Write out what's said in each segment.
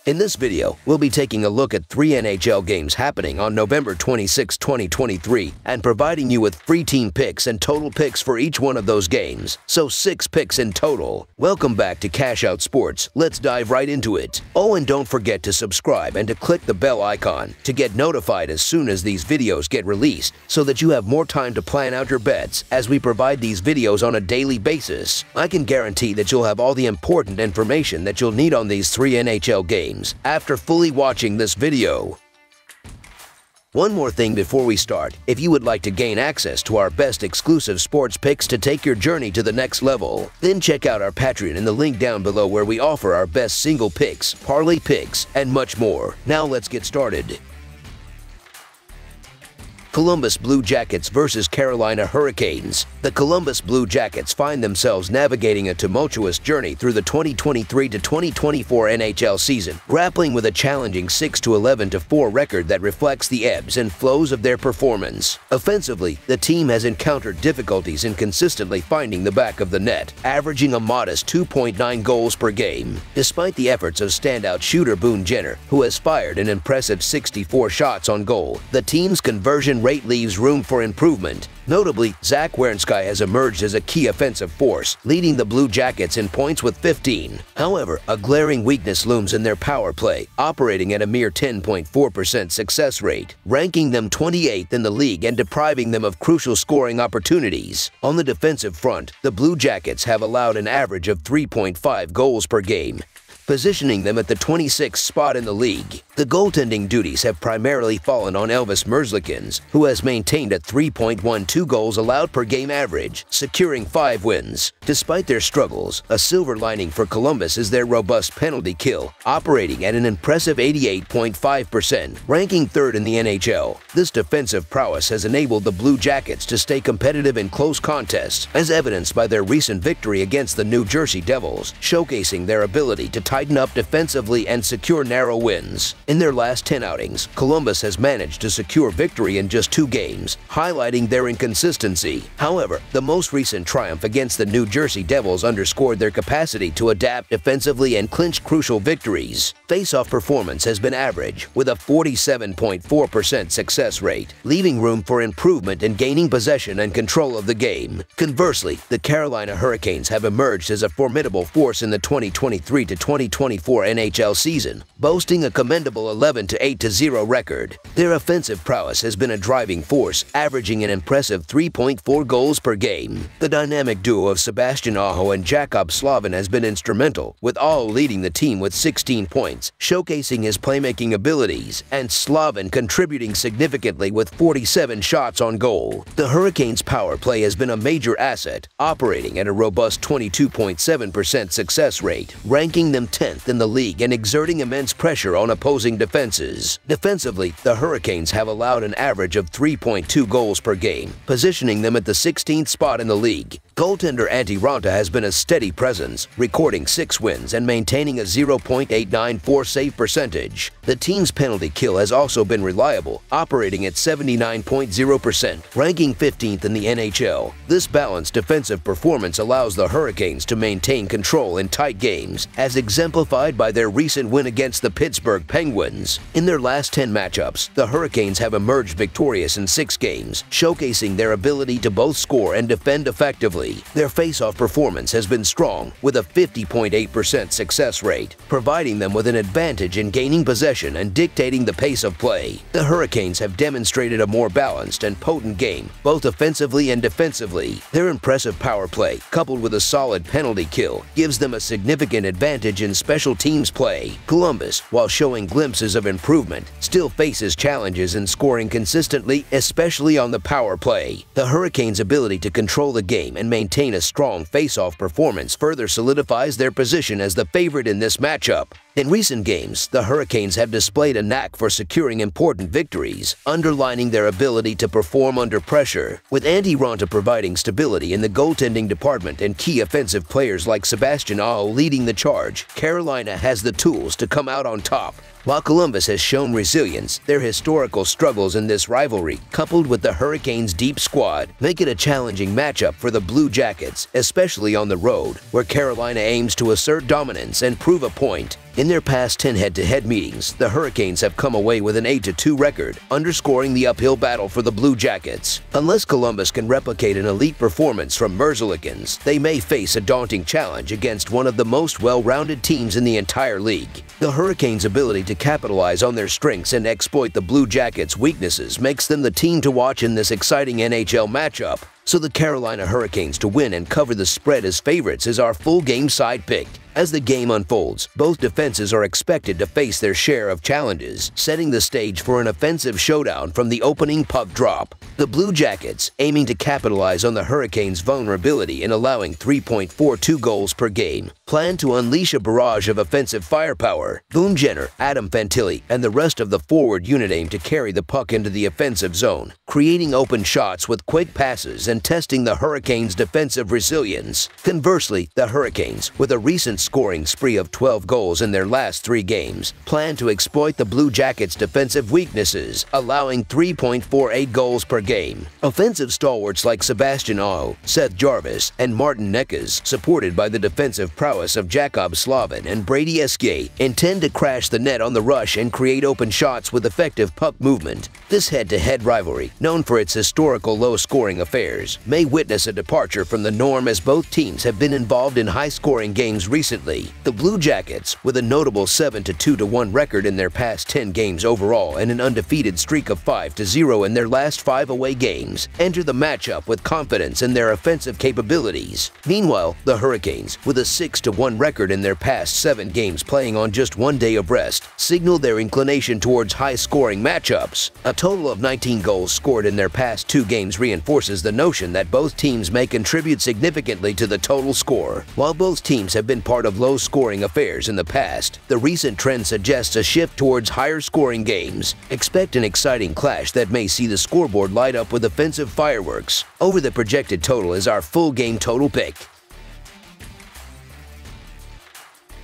In this video, we'll be taking a look at 3 NHL games happening on November 26, 2023 and providing you with free team picks and total picks for each one of those games, so 6 picks in total. Welcome back to Cash Out Sports. Let's dive right into it. Oh, and don't forget to subscribe and to click the bell icon to get notified as soon as these videos get released so that you have more time to plan out your bets as we provide these videos on a daily basis. I can guarantee that you'll have all the important information that you'll need on these 3 NHL games after fully watching this video. One more thing before we start, if you would like to gain access to our best exclusive sports picks to take your journey to the next level, then check out our Patreon in the link down below where we offer our best single picks, parlay picks, and much more. Now let's get started. Columbus Blue Jackets versus Carolina Hurricanes. The Columbus Blue Jackets find themselves navigating a tumultuous journey through the 2023 to 2024 NHL season, grappling with a challenging 6-11-4 record that reflects the ebbs and flows of their performance. Offensively, the team has encountered difficulties in consistently finding the back of the net, averaging a modest 2.9 goals per game. Despite the efforts of standout shooter Boone Jenner, who has fired an impressive 64 shots on goal, the team's conversion rate leaves room for improvement. Notably, Zach Werenski has emerged as a key offensive force, leading the Blue Jackets in points with 15. However, a glaring weakness looms in their power play, operating at a mere 10.4% success rate, ranking them 28th in the league and depriving them of crucial scoring opportunities. On the defensive front, the Blue Jackets have allowed an average of 3.5 goals per game, positioning them at the 26th spot in the league. The goaltending duties have primarily fallen on Elvis Merzlikins, who has maintained a 3.12 goals allowed per game average, securing 5 wins. Despite their struggles, a silver lining for Columbus is their robust penalty kill, operating at an impressive 88.5%, ranking 3rd in the NHL. This defensive prowess has enabled the Blue Jackets to stay competitive in close contests, as evidenced by their recent victory against the New Jersey Devils, showcasing their ability to tighten up defensively and secure narrow wins. In their last 10 outings, Columbus has managed to secure victory in just 2 games, highlighting their inconsistency. However, the most recent triumph against the New Jersey Devils underscored their capacity to adapt defensively and clinch crucial victories. Face-off performance has been average, with a 47.4% success rate, leaving room for improvement in gaining possession and control of the game. Conversely, the Carolina Hurricanes have emerged as a formidable force in the 2023 to 2024 NHL season, boasting a commendable 11-8-0 record. Their offensive prowess has been a driving force, averaging an impressive 3.4 goals per game. The dynamic duo of Sebastian Aho and Jacob Slavin has been instrumental, with Aho leading the team with 16 points, showcasing his playmaking abilities, and Slavin contributing significantly with 47 shots on goal. The Hurricanes' power play has been a major asset, operating at a robust 22.7% success rate, ranking them 10th in the league and exerting immense pressure on opposing defenses. Defensively, the Hurricanes have allowed an average of 3.2 goals per game, positioning them at the 16th spot in the league. Goaltender Antti Raanta has been a steady presence, recording 6 wins and maintaining a 0.894 save percentage. The team's penalty kill has also been reliable, operating at 79.0%, ranking 15th in the NHL. This balanced defensive performance allows the Hurricanes to maintain control in tight games, as exemplified by their recent win against the Pittsburgh Penguins. In their last 10 matchups, the Hurricanes have emerged victorious in 6 games, showcasing their ability to both score and defend effectively. Their face-off performance has been strong, with a 50.8% success rate, providing them with an advantage in gaining possession and dictating the pace of play. The Hurricanes have demonstrated a more balanced and potent game, both offensively and defensively. Their impressive power play, coupled with a solid penalty kill, gives them a significant advantage in special teams play. Columbus, while showing glimpses of improvement, still faces challenges in scoring consistently, especially on the power play. The Hurricanes' ability to control the game and maintain a strong face-off performance further solidifies their position as the favorite in this matchup. In recent games, the Hurricanes have displayed a knack for securing important victories, underlining their ability to perform under pressure. With Antti Raanta providing stability in the goaltending department and key offensive players like Sebastian Aho leading the charge, Carolina has the tools to come out on top. While Columbus has shown resilience, their historical struggles in this rivalry, coupled with the Hurricanes' deep squad, make it a challenging matchup for the Blue Jackets, especially on the road, where Carolina aims to assert dominance and prove a point. In their past 10 head-to-head meetings, the Hurricanes have come away with an 8-2 record, underscoring the uphill battle for the Blue Jackets. Unless Columbus can replicate an elite performance from Merzlikins, they may face a daunting challenge against one of the most well-rounded teams in the entire league. The Hurricanes' ability to capitalize on their strengths and exploit the Blue Jackets' weaknesses makes them the team to watch in this exciting NHL matchup. So the Carolina Hurricanes to win and cover the spread as favorites is our full game side pick. As the game unfolds, both defenses are expected to face their share of challenges, setting the stage for an offensive showdown from the opening puck drop. The Blue Jackets, aiming to capitalize on the Hurricanes' vulnerability in allowing 3.42 goals per game, plan to unleash a barrage of offensive firepower. Boone Jenner, Adam Fantilli, and the rest of the forward unit aim to carry the puck into the offensive zone, creating open shots with quick passes and testing the Hurricanes' defensive resilience. Conversely, the Hurricanes, with a recent scoring spree of 12 goals in their last 3 games, plan to exploit the Blue Jackets' defensive weaknesses, allowing 3.48 goals per game. Offensive stalwarts like Sebastian Aho, Seth Jarvis, and Martin Necas, supported by the defensive prowess of Jakob Slavin and Brady Esquet, intend to crash the net on the rush and create open shots with effective puck movement. This head-to-head rivalry, known for its historical low-scoring affairs, may witness a departure from the norm as both teams have been involved in high-scoring games recently. The Blue Jackets, with a notable 7-2-1 record in their past 10 games overall and an undefeated streak of 5-0 in their last 5 away games, enter the matchup with confidence in their offensive capabilities. Meanwhile, the Hurricanes, with a 6-1 record in their past 7 games playing on just 1 day of rest, signal their inclination towards high-scoring matchups. A total of 19 goals scored in their past 2 games reinforces the notion that both teams may contribute significantly to the total score. While both teams have been part of low-scoring affairs in the past, the recent trend suggests a shift towards higher-scoring games. Expect an exciting clash that may see the scoreboard light up with offensive fireworks. Over the projected total is our full game total pick.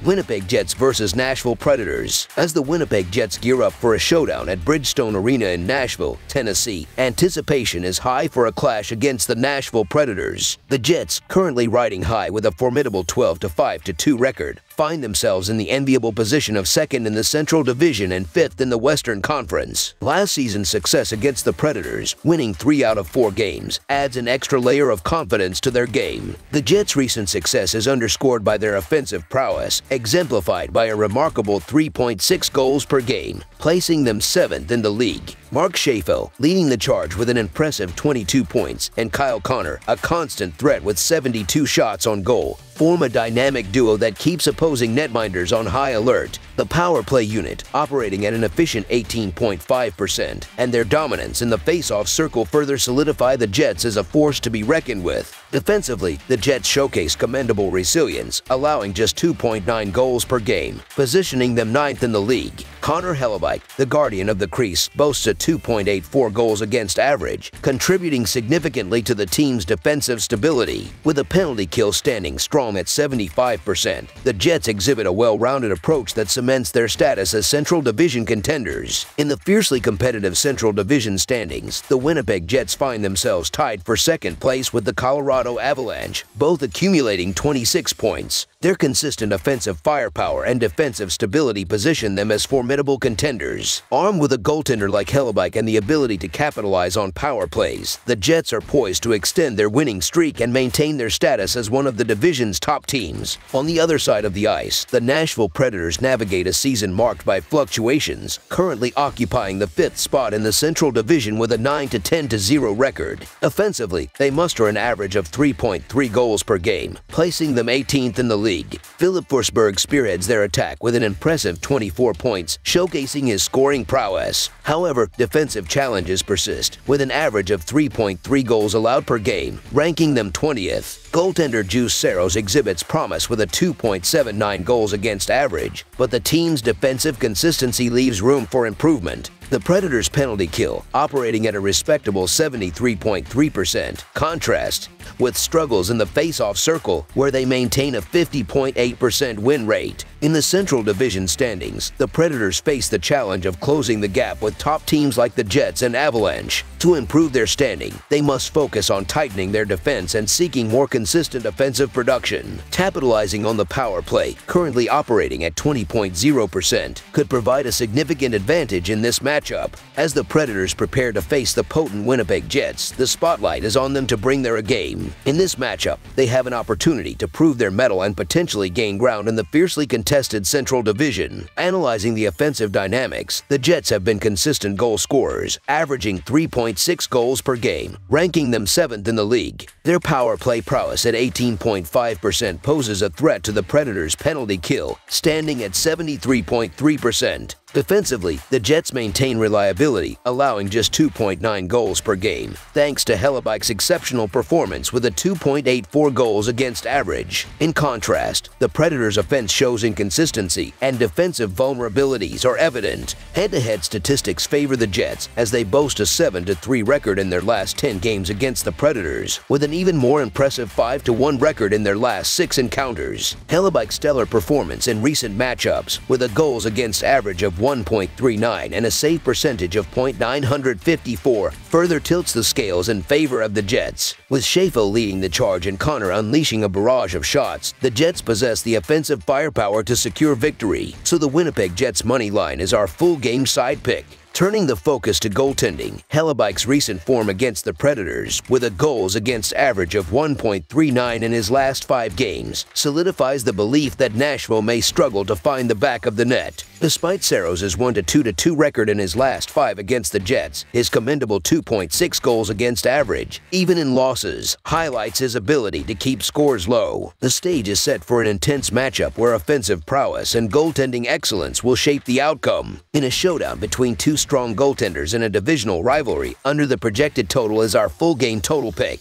Winnipeg Jets vs. Nashville Predators. As the Winnipeg Jets gear up for a showdown at Bridgestone Arena in Nashville, Tennessee, anticipation is high for a clash against the Nashville Predators. The Jets, currently riding high with a formidable 12-5-2 record, find themselves in the enviable position of 2nd in the Central Division and 5th in the Western Conference. Last season's success against the Predators, winning 3 out of 4 games, adds an extra layer of confidence to their game. The Jets' recent success is underscored by their offensive prowess, exemplified by a remarkable 3.6 goals per game, placing them 7th in the league. Mark Scheifele leading the charge with an impressive 22 points, and Kyle Connor, a constant threat with 72 shots on goal, form a dynamic duo that keeps opposing netminders on high alert. The power play unit, operating at an efficient 18.5%, and their dominance in the face-off circle further solidify the Jets as a force to be reckoned with. Defensively, the Jets showcase commendable resilience, allowing just 2.9 goals per game, positioning them 9th in the league. Connor Hellebuyck, the guardian of the crease, boasts a 2.84 goals against average, contributing significantly to the team's defensive stability. With a penalty kill standing strong at 75%, the Jets exhibit a well-rounded approach that cements their status as Central Division contenders. In the fiercely competitive Central Division standings, the Winnipeg Jets find themselves tied for 2nd place with the Colorado Avalanche, both accumulating 26 points. Their consistent offensive firepower and defensive stability position them as formidable contenders. Armed with a goaltender like Hellebuyck and the ability to capitalize on power plays, the Jets are poised to extend their winning streak and maintain their status as one of the division's top teams. On the other side of the ice, the Nashville Predators navigate a season marked by fluctuations, currently occupying the 5th spot in the Central Division with a 9-10-0 record. Offensively, they muster an average of 3.3 goals per game, placing them 18th in the league. Philip Forsberg spearheads their attack with an impressive 24 points, showcasing his scoring prowess. However, defensive challenges persist, with an average of 3.3 goals allowed per game, ranking them 20th. Goaltender Juuse Saros exhibits promise with a 2.79 goals against average, but the team's defensive consistency leaves room for improvement. The Predators' penalty kill, operating at a respectable 73.3%, contrasts with struggles in the face-off circle, where they maintain a 50.8% win rate. In the Central Division standings, the Predators face the challenge of closing the gap with top teams like the Jets and Avalanche. To improve their standing, they must focus on tightening their defense and seeking more consistent offensive production. Capitalizing on the power play, currently operating at 20.0%, could provide a significant advantage in this matchup. As the Predators prepare to face the potent Winnipeg Jets, the spotlight is on them to bring their A game. In this matchup, they have an opportunity to prove their mettle and potentially gain ground in the fiercely contested Central Division. Analyzing the offensive dynamics, the Jets have been consistent goal scorers, averaging 3.6 goals per game, ranking them 7th in the league. Their power play prowess at 18.5% poses a threat to the Predators' penalty kill, standing at 73.3%. Defensively, the Jets maintain reliability, allowing just 2.9 goals per game, thanks to Hellebuyck's exceptional performance with a 2.84 goals against average. In contrast, the Predators' offense shows inconsistency and defensive vulnerabilities are evident. Head-to-head statistics favor the Jets as they boast a 7-3 record in their last 10 games against the Predators, with an even more impressive 5-1 record in their last 6 encounters. Hellebuyck's stellar performance in recent matchups, with a goals against average of 1.39 and a save percentage of .954, further tilts the scales in favor of the Jets. With Schäfel leading the charge and Connor unleashing a barrage of shots, the Jets possess the offensive firepower to secure victory, so the Winnipeg Jets money line is our full game side pick. Turning the focus to goaltending, Hellebuyck's recent form against the Predators, with a goals against average of 1.39 in his last 5 games, solidifies the belief that Nashville may struggle to find the back of the net. Despite Saros' 1-2 record in his last 5 against the Jets, his commendable 2.6 goals against average, even in losses, highlights his ability to keep scores low. The stage is set for an intense matchup where offensive prowess and goaltending excellence will shape the outcome. In a showdown between two strong goaltenders in a divisional rivalry, under the projected total is our full game total pick.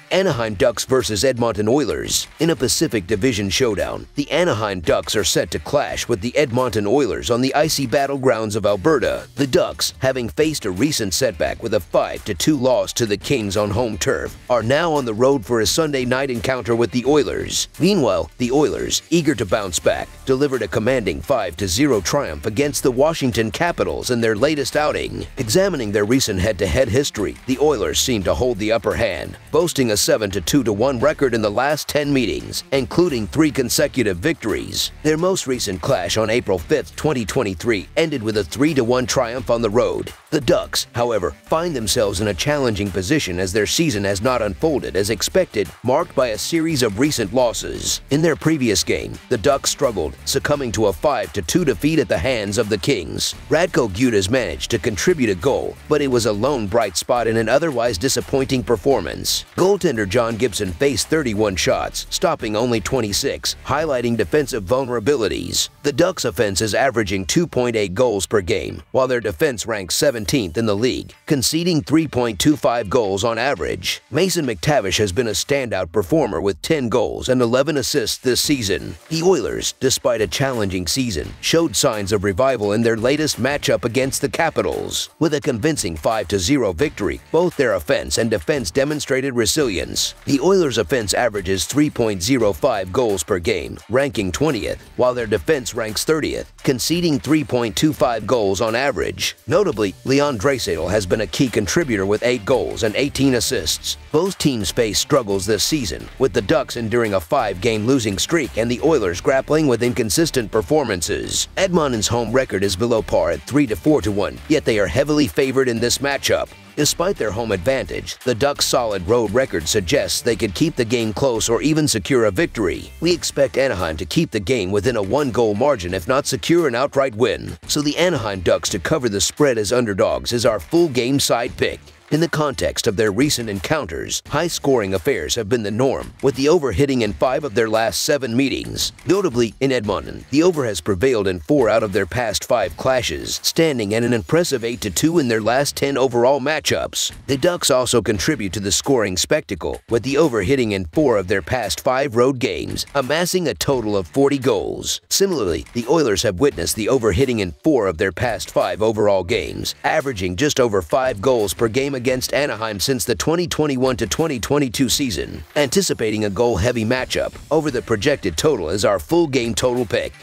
Anaheim Ducks vs. Edmonton Oilers. In a Pacific Division showdown, the Anaheim Ducks are set to clash with the Edmonton Oilers on the icy battlegrounds of Alberta. The Ducks, having faced a recent setback with a 5-2 loss to the Kings on home turf, are now on the road for a Sunday night encounter with the Oilers. Meanwhile, the Oilers, eager to bounce back, delivered a commanding 5-0 triumph against the Washington Capitals in their latest outing. Examining their recent head-to-head history, the Oilers seem to hold the upper hand, boasting a 7-2 record in the last 10 meetings, including 3 consecutive victories. Their most recent clash on April 5, 2023 ended with a 3-1 triumph on the road. The Ducks, however, find themselves in a challenging position as their season has not unfolded as expected, marked by a series of recent losses. In their previous game, the Ducks struggled, succumbing to a 5-2 defeat at the hands of the Kings. Radko Gudas managed to contribute a goal, but it was a lone bright spot in an otherwise disappointing performance. Goaltender John Gibson faced 31 shots, stopping only 26, highlighting defensive vulnerabilities. The Ducks' offense is averaging 2.8 goals per game, while their defense ranks 17th in the league, conceding 3.25 goals on average. Mason McTavish has been a standout performer with 10 goals and 11 assists this season. The Oilers, despite a challenging season, showed signs of revival in their latest matchup against the Capitals. With a convincing 5-0 victory, both their offense and defense demonstrated resilience. The Oilers' offense averages 3.05 goals per game, ranking 20th, while their defense ranks 30th, conceding 3.25 goals on average. Notably, Leon Draisaitl has been a key contributor with 8 goals and 18 assists. Both teams face struggles this season, with the Ducks enduring a 5-game losing streak and the Oilers grappling with inconsistent performances. Edmonton's home record is below par at 3-4-1, yet they are heavily favored in this matchup. Despite their home advantage, the Ducks' solid road record suggests they could keep the game close or even secure a victory. We expect Anaheim to keep the game within a 1-goal margin if not secure an outright win, so the Anaheim Ducks to cover the spread as underdogs is our full game side pick. In the context of their recent encounters, high-scoring affairs have been the norm, with the over hitting in 5 of their last 7 meetings. Notably, in Edmonton, the over has prevailed in 4 out of their past 5 clashes, standing at an impressive 8-2 in their last 10 overall matchups. The Ducks also contribute to the scoring spectacle, with the over hitting in 4 of their past 5 road games, amassing a total of 40 goals. Similarly, the Oilers have witnessed the over hitting in 4 of their past 5 overall games, averaging just over 5 goals per game against Anaheim since the 2021 to 2022 season, anticipating a goal-heavy matchup over the projected total as our full game total pick.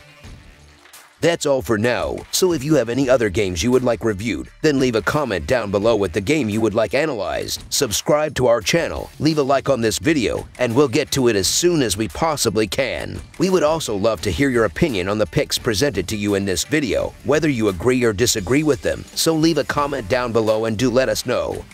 That's all for now, so if you have any other games you would like reviewed, then leave a comment down below with the game you would like analyzed, subscribe to our channel, leave a like on this video, and we'll get to it as soon as we possibly can. We would also love to hear your opinion on the picks presented to you in this video, whether you agree or disagree with them, so leave a comment down below and do let us know.